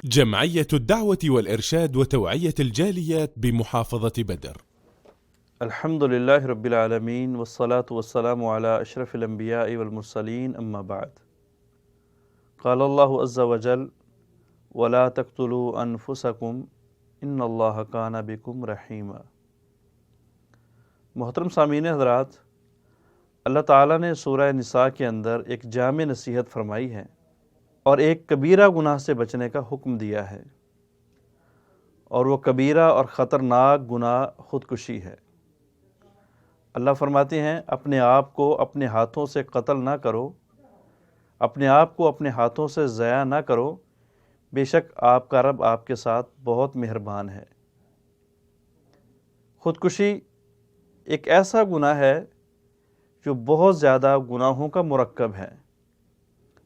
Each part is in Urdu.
جمعية الدعوة والإرشاد وتوعية الجاليات بمحافظة بدر. الحمد لله رب العالمين والصلاة والسلام على أشرف الأنبياء والمرسلين أما بعد. قال الله عز وجل: ولا تقتلوا أنفسكم إن الله كان بكم رحيما۔ محترم سامعین حضرات، اللہ تعالیٰ نے سورہ نساء کے اندر ایک جامع نصیحت فرمائی ہے اور ایک کبیرہ گناہ سے بچنے کا حکم دیا ہے، اور وہ کبیرہ اور خطرناک گناہ خودکشی ہے۔ اللہ فرماتے ہیں اپنے آپ کو اپنے ہاتھوں سے قتل نہ کرو، اپنے آپ کو اپنے ہاتھوں سے ضیاء نہ کرو، بے شک آپ کا رب آپ کے ساتھ بہت مہربان ہے۔ خودکشی ایک ایسا گناہ ہے جو بہت زیادہ گناہوں کا مرکب ہے،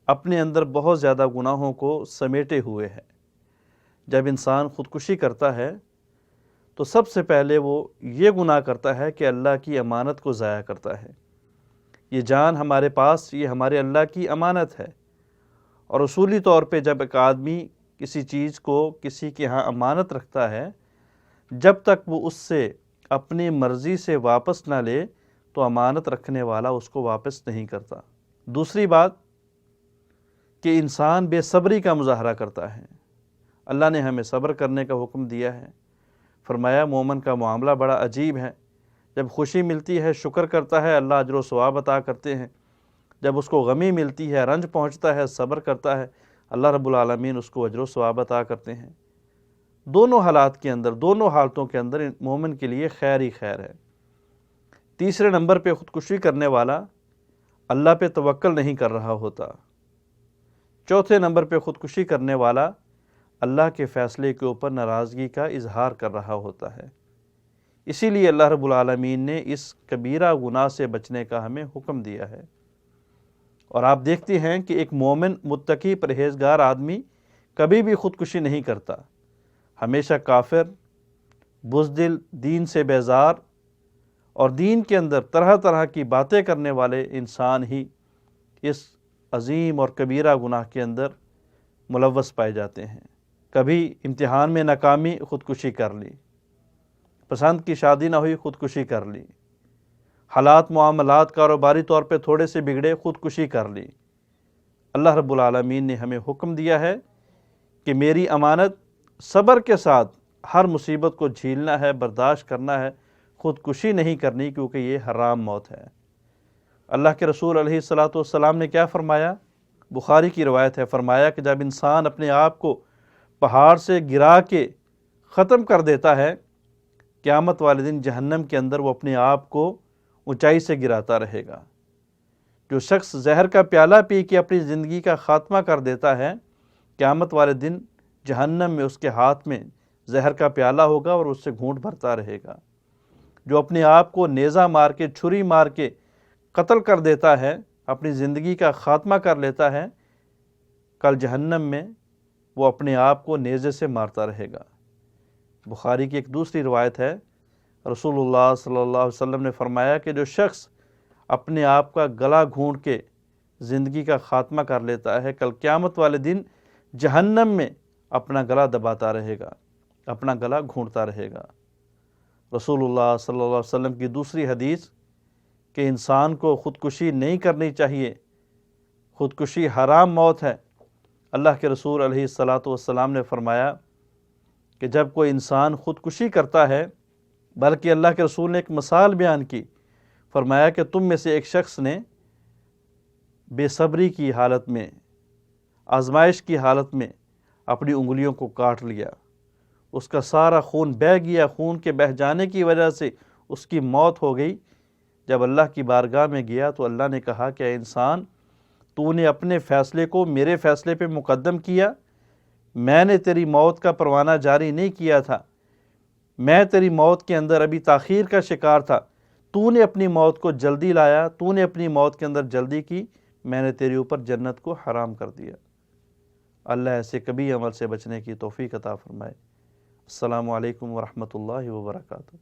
اپنے اندر بہت زیادہ گناہوں کو سمیٹے ہوئے ہے۔ جب انسان خودکشی کرتا ہے تو سب سے پہلے وہ یہ گناہ کرتا ہے کہ اللہ کی امانت کو ضائع کرتا ہے۔ یہ جان ہمارے پاس، یہ ہمارے اللہ کی امانت ہے، اور اصولی طور پہ جب ایک آدمی کسی چیز کو کسی کے ہاں امانت رکھتا ہے، جب تک وہ اس سے اپنی مرضی سے واپس نہ لے تو امانت رکھنے والا اس کو واپس نہیں کرتا۔ دوسری بات کہ انسان بے صبری کا مظاہرہ کرتا ہے۔ اللہ نے ہمیں صبر کرنے کا حکم دیا ہے۔ فرمایا مومن کا معاملہ بڑا عجیب ہے، جب خوشی ملتی ہے شکر کرتا ہے، اللہ اجر و ثواب عطا کرتے ہیں۔ جب اس کو غمی ملتی ہے، رنج پہنچتا ہے، صبر کرتا ہے، اللہ رب العالمین اس کو اجر و ثواب عطا کرتے ہیں۔ دونوں حالات کے اندر، دونوں حالتوں کے اندر مومن کے لیے خیر ہی خیر ہے۔ تیسرے نمبر پہ خودکشی کرنے والا اللہ پہ توکل نہیں کر رہا ہوتا۔ چوتھے نمبر پہ خودکشی کرنے والا اللہ کے فیصلے کے اوپر ناراضگی کا اظہار کر رہا ہوتا ہے۔ اسی لیے اللہ رب العالمین نے اس کبیرہ گناہ سے بچنے کا ہمیں حکم دیا ہے۔ اور آپ دیکھتے ہیں کہ ایک مومن متقی پرہیزگار آدمی کبھی بھی خودکشی نہیں کرتا، ہمیشہ کافر، بزدل، دین سے بیزار اور دین کے اندر طرح طرح کی باتیں کرنے والے انسان ہی اس عظیم اور کبیرہ گناہ کے اندر ملوث پائے جاتے ہیں۔ کبھی امتحان میں ناکامی، خودکشی کر لی، پسند کی شادی نہ ہوئی، خودکشی کر لی، حالات معاملات کاروباری طور پہ تھوڑے سے بگڑے، خودکشی کر لی۔ اللہ رب العالمین نے ہمیں حکم دیا ہے کہ میری امانت صبر کے ساتھ ہر مصیبت کو جھیلنا ہے، برداشت کرنا ہے، خودکشی نہیں کرنی، کیونکہ یہ حرام موت ہے۔ اللہ کے رسول علیہ الصلاۃ والسلام نے کیا فرمایا؟ بخاری کی روایت ہے، فرمایا کہ جب انسان اپنے آپ کو پہاڑ سے گرا کے ختم کر دیتا ہے، قیامت والے دن جہنم کے اندر وہ اپنے آپ کو اونچائی سے گراتا رہے گا۔ جو شخص زہر کا پیالہ پی کے اپنی زندگی کا خاتمہ کر دیتا ہے، قیامت والے دن جہنم میں اس کے ہاتھ میں زہر کا پیالہ ہوگا اور اس سے گھونٹ بھرتا رہے گا۔ جو اپنے آپ کو نیزہ مار کے، چھری مار کے قتل کر دیتا ہے، اپنی زندگی کا خاتمہ کر لیتا ہے، کل جہنم میں وہ اپنے آپ کو نیزے سے مارتا رہے گا۔ بخاری کی ایک دوسری روایت ہے، رسول اللہ صلی اللہ علیہ وسلم نے فرمایا کہ جو شخص اپنے آپ کا گلا گھونٹ کے زندگی کا خاتمہ کر لیتا ہے، کل قیامت والے دن جہنم میں اپنا گلا دباتا رہے گا، اپنا گلا گھونٹتا رہے گا۔ رسول اللہ صلی اللہ علیہ وسلم کی دوسری حدیث کہ انسان کو خودکشی نہیں کرنی چاہیے، خودکشی حرام موت ہے۔ اللہ کے رسول علیہ الصلاۃ والسلام نے فرمایا کہ جب کوئی انسان خودکشی کرتا ہے، بلکہ اللہ کے رسول نے ایک مثال بیان کی، فرمایا کہ تم میں سے ایک شخص نے بے صبری کی حالت میں، آزمائش کی حالت میں اپنی انگلیوں کو کاٹ لیا، اس کا سارا خون بہہ گیا، خون کے بہہ جانے کی وجہ سے اس کی موت ہو گئی۔ جب اللہ کی بارگاہ میں گیا تو اللہ نے کہا کہ اے انسان، تو نے اپنے فیصلے کو میرے فیصلے پہ مقدم کیا، میں نے تیری موت کا پروانہ جاری نہیں کیا تھا، میں تیری موت کے اندر ابھی تاخیر کا شکار تھا، تو نے اپنی موت کو جلدی لایا، تو نے اپنی موت کے اندر جلدی کی، میں نے تیرے اوپر جنت کو حرام کر دیا۔ اللہ ایسے کبھی عمل سے بچنے کی توفیق عطا فرمائے۔ السلام علیکم ورحمۃ اللہ وبرکاتہ۔